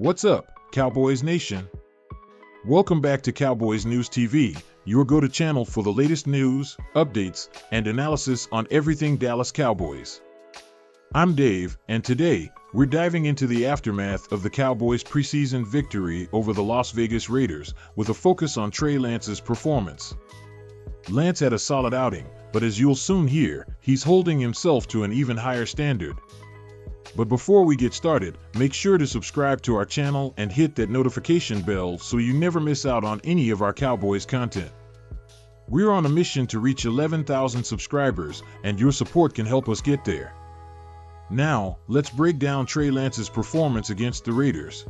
What's up, Cowboys Nation? Welcome back to Cowboys News TV, your go-to channel for the latest news, updates, and analysis on everything Dallas Cowboys. I'm Dave, and today, we're diving into the aftermath of the Cowboys' preseason victory over the Las Vegas Raiders, with a focus on Trey Lance's performance. Lance had a solid outing, but as you'll soon hear, he's holding himself to an even higher standard. But before we get started, make sure to subscribe to our channel and hit that notification bell so you never miss out on any of our Cowboys content. We're on a mission to reach 11,000 subscribers, and your support can help us get there. Now, let's break down Trey Lance's performance against the Raiders.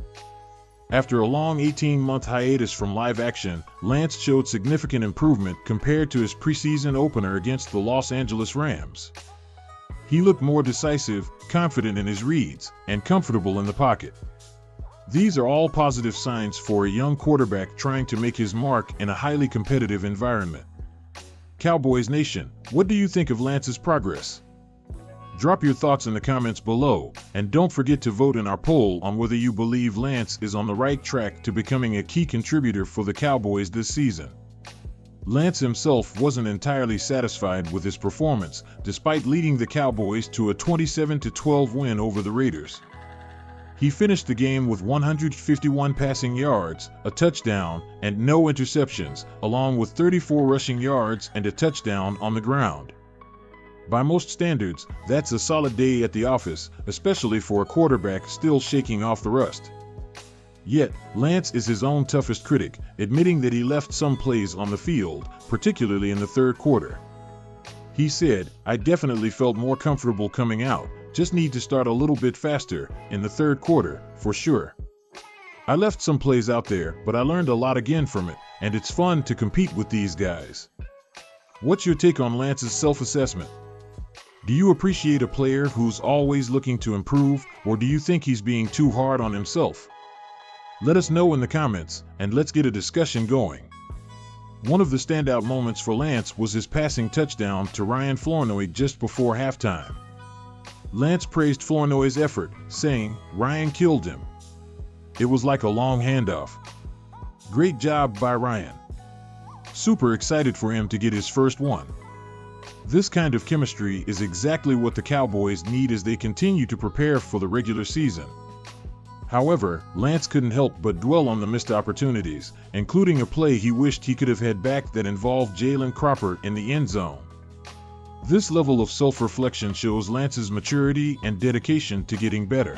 After a long 18-month hiatus from live action, Lance showed significant improvement compared to his preseason opener against the Los Angeles Rams. He looked more decisive, confident in his reads, and comfortable in the pocket. These are all positive signs for a young quarterback trying to make his mark in a highly competitive environment. Cowboys Nation, what do you think of Lance's progress? Drop your thoughts in the comments below, and don't forget to vote in our poll on whether you believe Lance is on the right track to becoming a key contributor for the Cowboys this season. Lance himself wasn't entirely satisfied with his performance, despite leading the Cowboys to a 27-12 win over the Raiders. He finished the game with 151 passing yards, a touchdown, and no interceptions, along with 34 rushing yards and a touchdown on the ground. By most standards, that's a solid day at the office, especially for a quarterback still shaking off the rust. Yet, Lance is his own toughest critic, admitting that he left some plays on the field, particularly in the third quarter. He said, "I definitely felt more comfortable coming out, just need to start a little bit faster, in the third quarter, for sure. I left some plays out there, but I learned a lot again from it, and it's fun to compete with these guys." What's your take on Lance's self-assessment? Do you appreciate a player who's always looking to improve, or do you think he's being too hard on himself? Let us know in the comments, and let's get a discussion going. One of the standout moments for Lance was his passing touchdown to Ryan Flournoy just before halftime. Lance praised Flournoy's effort, saying, "Ryan killed him. It was like a long handoff. Great job by Ryan. Super excited for him to get his first one." This kind of chemistry is exactly what the Cowboys need as they continue to prepare for the regular season. However, Lance couldn't help but dwell on the missed opportunities, including a play he wished he could have had back that involved Jalen Cropper in the end zone. This level of self-reflection shows Lance's maturity and dedication to getting better.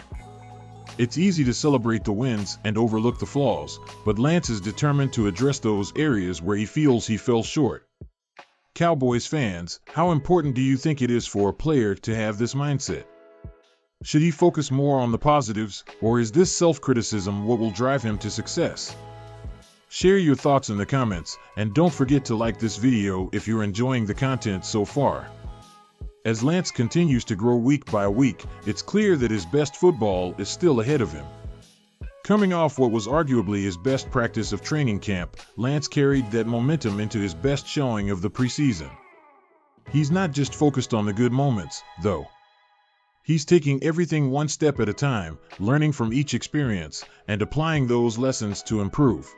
It's easy to celebrate the wins and overlook the flaws, but Lance is determined to address those areas where he feels he fell short. Cowboys fans, how important do you think it is for a player to have this mindset? Should he focus more on the positives, or is this self-criticism what will drive him to success? Share your thoughts in the comments, and don't forget to like this video if you're enjoying the content so far. As Lance continues to grow week by week, it's clear that his best football is still ahead of him. Coming off what was arguably his best practice of training camp, Lance carried that momentum into his best showing of the preseason. He's not just focused on the good moments, though. He's taking everything one step at a time, learning from each experience, and applying those lessons to improve.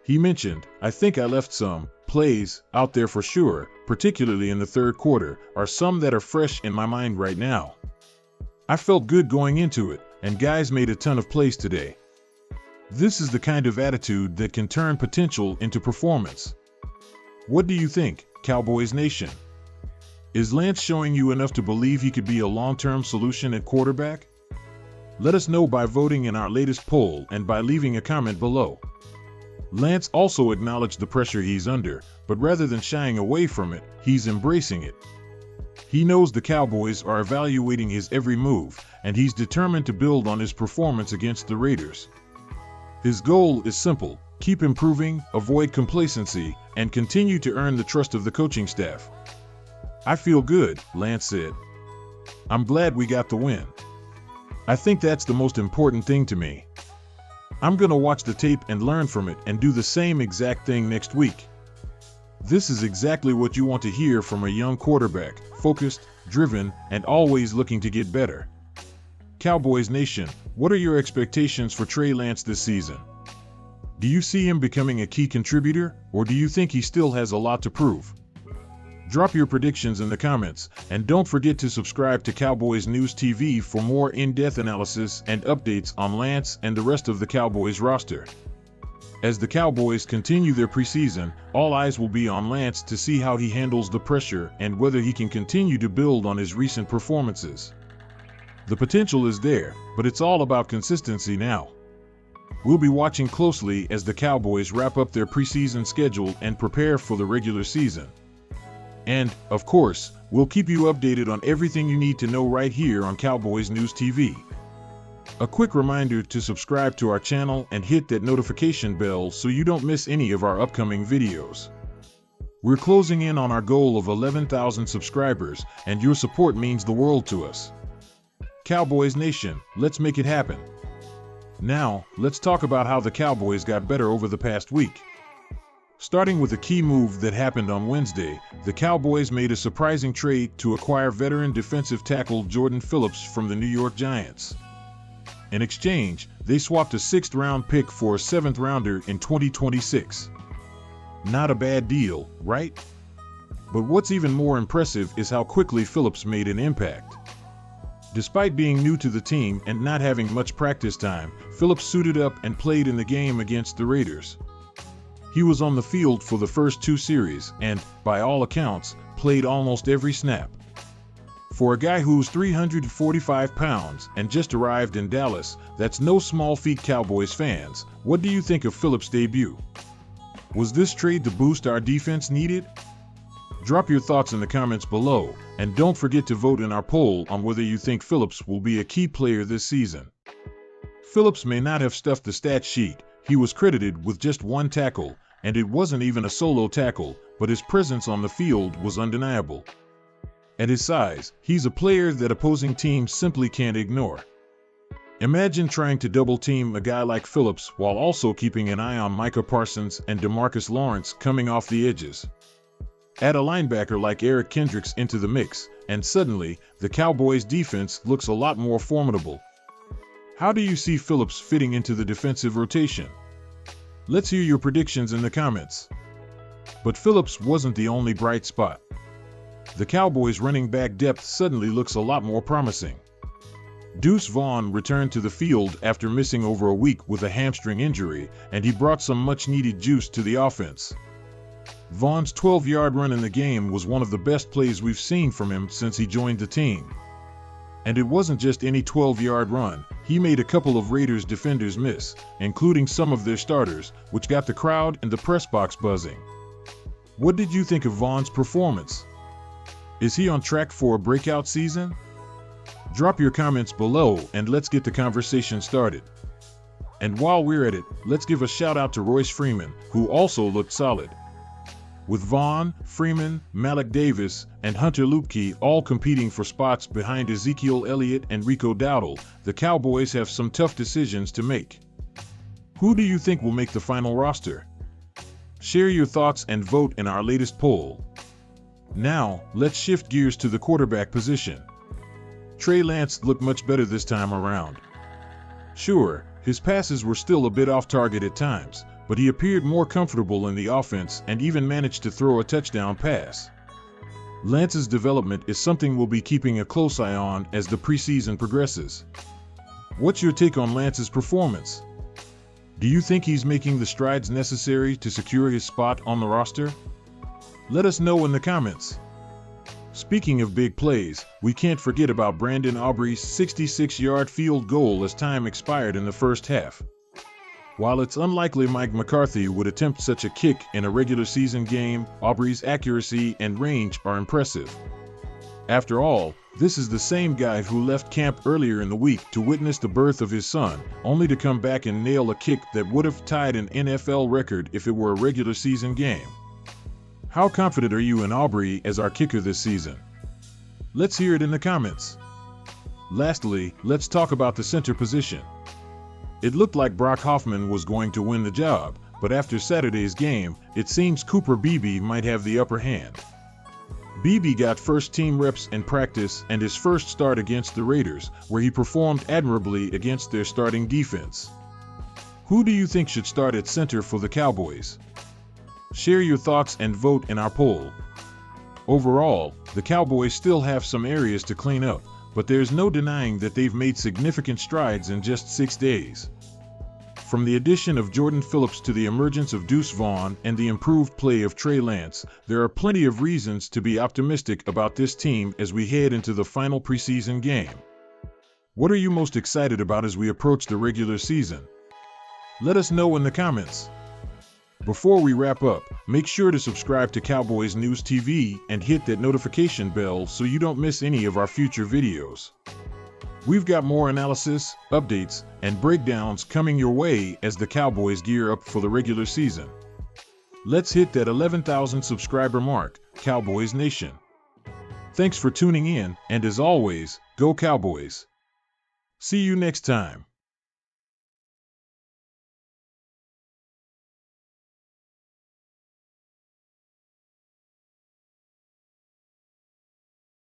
He mentioned, "I think I left some plays out there for sure, particularly in the third quarter, are some that are fresh in my mind right now. I felt good going into it, and guys made a ton of plays today." This is the kind of attitude that can turn potential into performance. What do you think, Cowboys Nation? Is Lance showing you enough to believe he could be a long-term solution at quarterback? Let us know by voting in our latest poll and by leaving a comment below. Lance also acknowledged the pressure he's under, but rather than shying away from it, he's embracing it. He knows the Cowboys are evaluating his every move, and he's determined to build on his performance against the Raiders. His goal is simple: keep improving, avoid complacency, and continue to earn the trust of the coaching staff. "I feel good," Lance said. "I'm glad we got the win. I think that's the most important thing to me. I'm gonna watch the tape and learn from it and do the same exact thing next week." This is exactly what you want to hear from a young quarterback, focused, driven, and always looking to get better. Cowboys Nation, what are your expectations for Trey Lance this season? Do you see him becoming a key contributor, or do you think he still has a lot to prove? Drop your predictions in the comments, and don't forget to subscribe to Cowboys News TV for more in-depth analysis and updates on Lance and the rest of the Cowboys roster. As the Cowboys continue their preseason, all eyes will be on Lance to see how he handles the pressure and whether he can continue to build on his recent performances. The potential is there, but it's all about consistency now. We'll be watching closely as the Cowboys wrap up their preseason schedule and prepare for the regular season. And, of course, we'll keep you updated on everything you need to know right here on Cowboys News TV. A quick reminder to subscribe to our channel and hit that notification bell so you don't miss any of our upcoming videos. We're closing in on our goal of 11,000 subscribers, and your support means the world to us. Cowboys Nation, let's make it happen. Now, let's talk about how the Cowboys got better over the past week. Starting with a key move that happened on Wednesday, the Cowboys made a surprising trade to acquire veteran defensive tackle Jordan Phillips from the New York Giants. In exchange, they swapped a 6th-round pick for a 7th-rounder in 2026. Not a bad deal, right? But what's even more impressive is how quickly Phillips made an impact. Despite being new to the team and not having much practice time, Phillips suited up and played in the game against the Raiders. He was on the field for the first 2 series and, by all accounts, played almost every snap. For a guy who's 345 pounds and just arrived in Dallas, that's no small feat. Cowboys fans, what do you think of Phillips' debut? Was this trade the boost our defense needed? Drop your thoughts in the comments below, and don't forget to vote in our poll on whether you think Phillips will be a key player this season. Phillips may not have stuffed the stat sheet. He was credited with just 1 tackle, and it wasn't even a solo tackle, but his presence on the field was undeniable. At his size, he's a player that opposing teams simply can't ignore. Imagine trying to double-team a guy like Phillips while also keeping an eye on Micah Parsons and DeMarcus Lawrence coming off the edges. Add a linebacker like Eric Kendricks into the mix, and suddenly, the Cowboys' defense looks a lot more formidable. How do you see Phillips fitting into the defensive rotation? Let's hear your predictions in the comments. But Phillips wasn't the only bright spot. The Cowboys' running back depth suddenly looks a lot more promising. Deuce Vaughn returned to the field after missing over a week with a hamstring injury, and he brought some much-needed juice to the offense. Vaughn's 12-yard run in the game was one of the best plays we've seen from him since he joined the team. And it wasn't just any 12-yard run. He made a couple of Raiders defenders miss, including some of their starters, which got the crowd and the press box buzzing. What did you think of Vaughn's performance? Is he on track for a breakout season? Drop your comments below and let's get the conversation started. And while we're at it, let's give a shout out to Royce Freeman, who also looked solid. With Vaughn, Freeman, Malik Davis, and Hunter Luepke all competing for spots behind Ezekiel Elliott and Rico Dowdle, the Cowboys have some tough decisions to make. Who do you think will make the final roster? Share your thoughts and vote in our latest poll. Now, let's shift gears to the quarterback position. Trey Lance looked much better this time around. Sure, his passes were still a bit off target at times, but he appeared more comfortable in the offense and even managed to throw a touchdown pass. Lance's development is something we'll be keeping a close eye on as the preseason progresses. What's your take on Lance's performance? Do you think he's making the strides necessary to secure his spot on the roster? Let us know in the comments. Speaking of big plays, we can't forget about Brandon Aubrey's 66-yard field goal as time expired in the first half. While it's unlikely Mike McCarthy would attempt such a kick in a regular season game, Aubrey's accuracy and range are impressive. After all, this is the same guy who left camp earlier in the week to witness the birth of his son, only to come back and nail a kick that would have tied an NFL record if it were a regular season game. How confident are you in Aubrey as our kicker this season? Let's hear it in the comments. Lastly, let's talk about the center position. It looked like Brock Hoffman was going to win the job, but after Saturday's game, it seems Cooper Beebe might have the upper hand. BB got first-team reps in practice and his first start against the Raiders, where he performed admirably against their starting defense. Who do you think should start at center for the Cowboys? Share your thoughts and vote in our poll. Overall, the Cowboys still have some areas to clean up, but there's no denying that they've made significant strides in just 6 days. From the addition of Jordan Phillips to the emergence of Deuce Vaughn and the improved play of Trey, there are plenty of reasons to be optimistic about this team as we head into the final preseason game. What are you most excited about as we approach the regular season? Let us know in the comments. Before we wrap up, make sure to subscribe to Cowboys News TV and hit that notification bell so you don't miss any of our future videos. We've got more analysis, updates, and breakdowns coming your way as the Cowboys gear up for the regular season. Let's hit that 11,000 subscriber mark, Cowboys Nation. Thanks for tuning in, and as always, go Cowboys. See you next time.